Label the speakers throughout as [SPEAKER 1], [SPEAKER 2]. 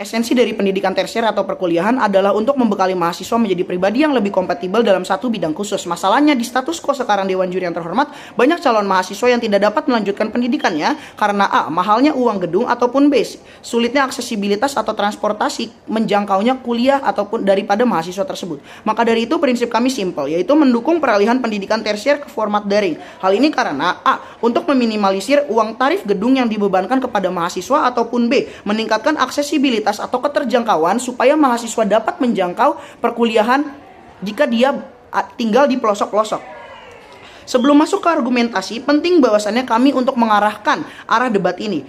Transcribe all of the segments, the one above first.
[SPEAKER 1] Esensi dari pendidikan tersier atau perkuliahan adalah untuk membekali mahasiswa menjadi pribadi yang lebih kompatibel dalam satu bidang khusus. Masalahnya di status quo sekarang Dewan Juri yang terhormat, banyak calon mahasiswa yang tidak dapat melanjutkan pendidikannya karena A. Mahalnya uang gedung ataupun B. Sulitnya aksesibilitas atau transportasi menjangkaunya kuliah ataupun daripada mahasiswa tersebut. Maka dari itu prinsip kami simpel, yaitu mendukung peralihan pendidikan tersier ke format daring. Hal ini karena A. Untuk meminimalisir uang tarif gedung yang dibebankan kepada mahasiswa ataupun B. Meningkatkan aksesibilitas atau keterjangkauan supaya mahasiswa dapat menjangkau perkuliahan jika dia tinggal di pelosok-pelosok. Sebelum masuk ke argumentasi, penting bahwasannya kami untuk mengarahkan arah debat ini.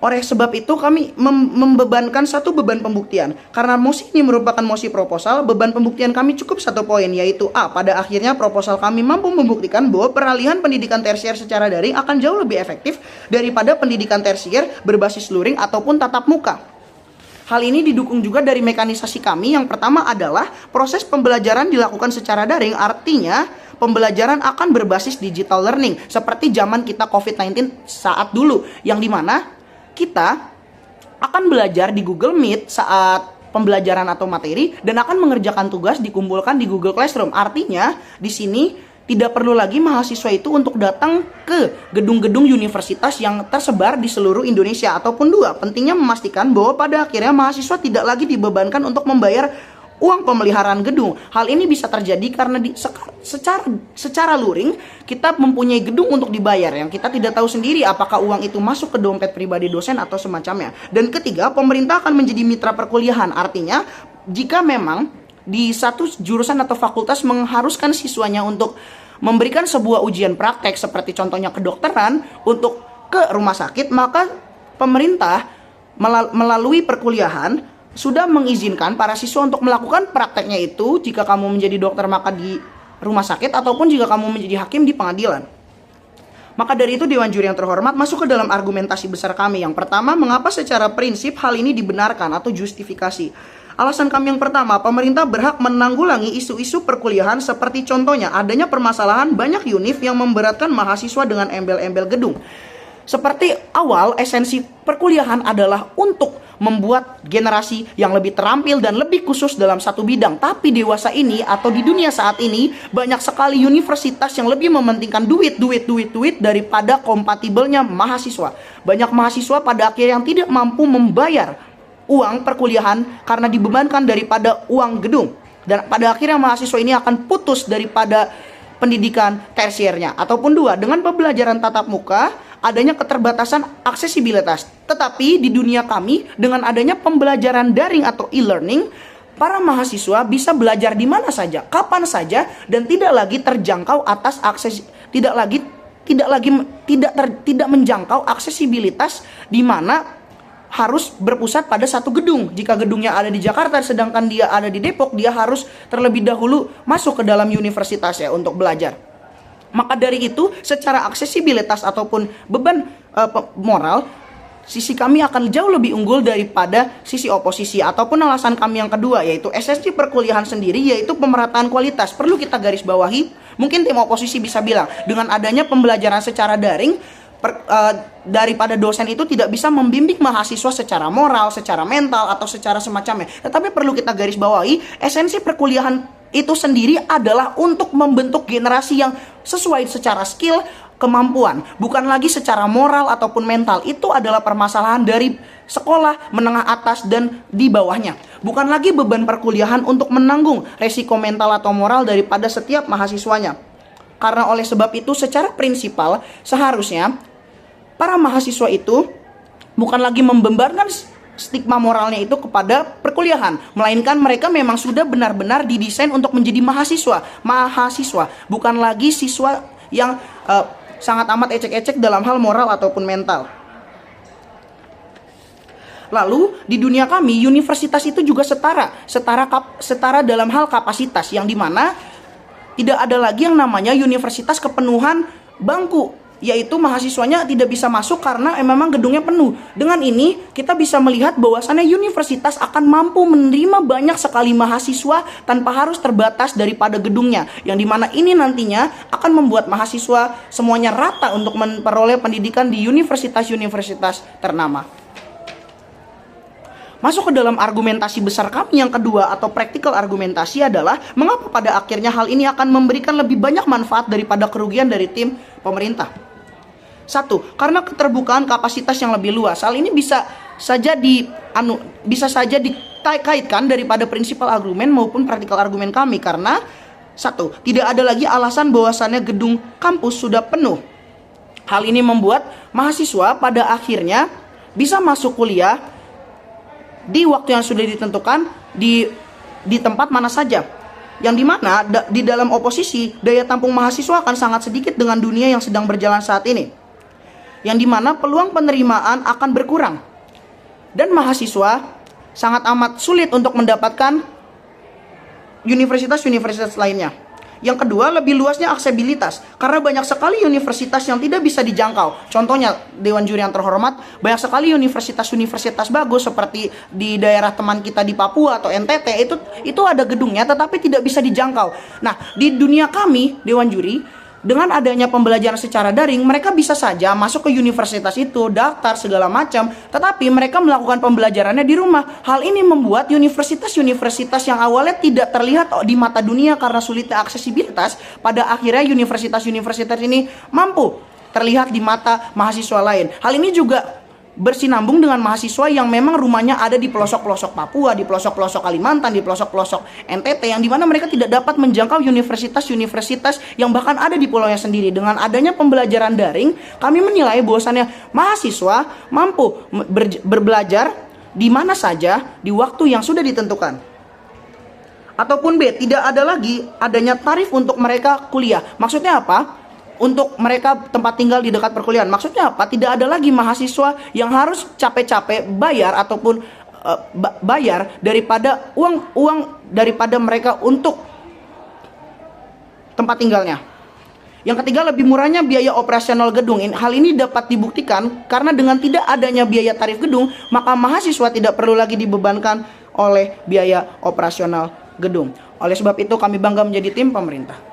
[SPEAKER 1] Oleh sebab itu kami membebankan satu beban pembuktian. Karena mosi ini merupakan mosi proposal, beban pembuktian kami cukup satu poin, yaitu A. Pada akhirnya proposal kami mampu membuktikan bahwa peralihan pendidikan tersier secara daring akan jauh lebih efektif daripada pendidikan tersier berbasis luring ataupun tatap muka. Hal ini didukung juga dari mekanisasi kami. Yang pertama adalah proses pembelajaran dilakukan secara daring, artinya pembelajaran akan berbasis digital learning seperti zaman kita COVID-19 saat dulu, yang dimana kita akan belajar di Google Meet saat pembelajaran atau materi dan akan mengerjakan tugas dikumpulkan di Google Classroom. Artinya di sini tidak perlu lagi mahasiswa itu untuk datang ke gedung-gedung universitas yang tersebar di seluruh Indonesia. Ataupun dua, pentingnya memastikan bahwa pada akhirnya mahasiswa tidak lagi dibebankan untuk membayar uang pemeliharaan gedung. Hal ini bisa terjadi karena secara luring kita mempunyai gedung untuk dibayar yang kita tidak tahu sendiri apakah uang itu masuk ke dompet pribadi dosen atau semacamnya. Dan ketiga, pemerintah akan menjadi mitra perkuliahan. Artinya jika memang di satu jurusan atau fakultas mengharuskan siswanya untuk memberikan sebuah ujian praktek seperti contohnya kedokteran untuk ke rumah sakit, maka pemerintah melalui perkuliahan sudah mengizinkan para siswa untuk melakukan prakteknya itu jika kamu menjadi dokter maka di rumah sakit ataupun jika kamu menjadi hakim di pengadilan. Maka dari itu Dewan Juri yang terhormat masuk ke dalam argumentasi besar kami. Yang pertama, mengapa secara prinsip hal ini dibenarkan atau justifikasi. Alasan kami yang pertama, pemerintah berhak menanggulangi isu-isu perkuliahan seperti contohnya adanya permasalahan banyak univ yang memberatkan mahasiswa dengan embel-embel gedung. Seperti awal, esensi perkuliahan adalah untuk membuat generasi yang lebih terampil dan lebih khusus dalam satu bidang. Tapi dewasa ini atau di dunia saat ini banyak sekali universitas yang lebih mementingkan duit daripada kompatibelnya mahasiswa. Banyak mahasiswa pada akhirnya yang tidak mampu membayar uang perkuliahan karena dibebankan daripada uang gedung. Dan pada akhirnya mahasiswa ini akan putus daripada pendidikan tersiernya. Ataupun dua, dengan pembelajaran tatap muka adanya keterbatasan aksesibilitas. Tetapi di dunia kami dengan adanya pembelajaran daring atau e-learning, para mahasiswa bisa belajar di mana saja, kapan saja, dan tidak lagi terjangkau atas akses, tidak menjangkau aksesibilitas di mana harus berpusat pada satu gedung. Jika gedungnya ada di Jakarta sedangkan dia ada di Depok, dia harus terlebih dahulu masuk ke dalam universitas ya untuk belajar. Maka dari itu secara aksesibilitas ataupun beban moral, sisi kami akan jauh lebih unggul daripada sisi oposisi. Ataupun alasan kami yang kedua, yaitu esensi perkuliahan sendiri, yaitu pemerataan kualitas. Perlu kita garis bawahi, mungkin tim oposisi bisa bilang dengan adanya pembelajaran secara daring, daripada dosen itu tidak bisa membimbing mahasiswa secara moral, secara mental, atau secara semacamnya. Tetapi perlu kita garis bawahi, esensi perkuliahan itu sendiri adalah untuk membentuk generasi yang sesuai secara skill, kemampuan, bukan lagi secara moral ataupun mental. Itu adalah permasalahan dari sekolah menengah atas dan di bawahnya. Bukan lagi beban perkuliahan untuk menanggung resiko mental atau moral daripada setiap mahasiswanya. Karena oleh sebab itu secara prinsipal seharusnya para mahasiswa itu bukan lagi membebankan stigma moralnya itu kepada perkuliahan, melainkan mereka memang sudah benar-benar didesain untuk menjadi mahasiswa, bukan lagi siswa yang sangat amat ecek-ecek dalam hal moral ataupun mental. Lalu di dunia kami, universitas itu juga setara dalam hal kapasitas, yang dimana tidak ada lagi yang namanya universitas kepenuhan bangku, yaitu mahasiswanya tidak bisa masuk karena memang gedungnya penuh. Dengan ini kita bisa melihat bahwasannya universitas akan mampu menerima banyak sekali mahasiswa tanpa harus terbatas daripada gedungnya, yang dimana ini nantinya akan membuat mahasiswa semuanya rata untuk memperoleh pendidikan di universitas-universitas ternama. masuk ke dalam argumentasi besar kami yang kedua atau practical argumentasi adalah mengapa pada akhirnya hal ini akan memberikan lebih banyak manfaat daripada kerugian dari tim pemerintah. Satu, karena keterbukaan kapasitas yang lebih luas. Hal ini bisa saja dikaitkan daripada prinsipal argumen maupun practical argumen kami, karena satu, tidak ada lagi alasan bahwasannya gedung kampus sudah penuh. Hal ini membuat mahasiswa pada akhirnya bisa masuk kuliah di waktu yang sudah ditentukan di tempat mana saja, yang dimana di dalam oposisi daya tampung mahasiswa akan sangat sedikit dengan dunia yang sedang berjalan saat ini, yang dimana peluang penerimaan akan berkurang dan mahasiswa sangat amat sulit untuk mendapatkan universitas-universitas lainnya. Yang kedua, lebih luasnya aksesibilitas, karena banyak sekali universitas yang tidak bisa dijangkau. Contohnya, Dewan Juri yang terhormat, banyak sekali universitas-universitas bagus seperti di daerah teman kita di Papua atau NTT, itu ada gedungnya tetapi tidak bisa dijangkau. Nah, di dunia kami, Dewan Juri, dengan adanya pembelajaran secara daring, mereka bisa saja masuk ke universitas itu, daftar segala macam, tetapi mereka melakukan pembelajarannya di rumah. Hal ini membuat universitas-universitas yang awalnya tidak terlihat di mata dunia karena sulitnya aksesibilitas, pada akhirnya universitas-universitas ini mampu terlihat di mata mahasiswa lain. Hal ini juga bersinambung dengan mahasiswa yang memang rumahnya ada di pelosok-pelosok Papua, di pelosok-pelosok Kalimantan, di pelosok-pelosok NTT, yang dimana mereka tidak dapat menjangkau universitas-universitas yang bahkan ada di pulaunya sendiri. Dengan adanya pembelajaran daring, kami menilai bahwasannya mahasiswa mampu berbelajar di mana saja di waktu yang sudah ditentukan. Ataupun B, tidak ada lagi adanya tarif untuk mereka kuliah. Maksudnya apa? Untuk mereka tempat tinggal di dekat perkuliahan. Maksudnya apa? Tidak ada lagi mahasiswa yang harus capek-capek bayar ataupun bayar daripada uang daripada mereka untuk tempat tinggalnya. Yang ketiga, lebih murahnya biaya operasional gedung. Hal ini dapat dibuktikan karena dengan tidak adanya biaya tarif gedung, maka mahasiswa tidak perlu lagi dibebankan oleh biaya operasional gedung. Oleh sebab itu kami bangga menjadi tim pemerintah.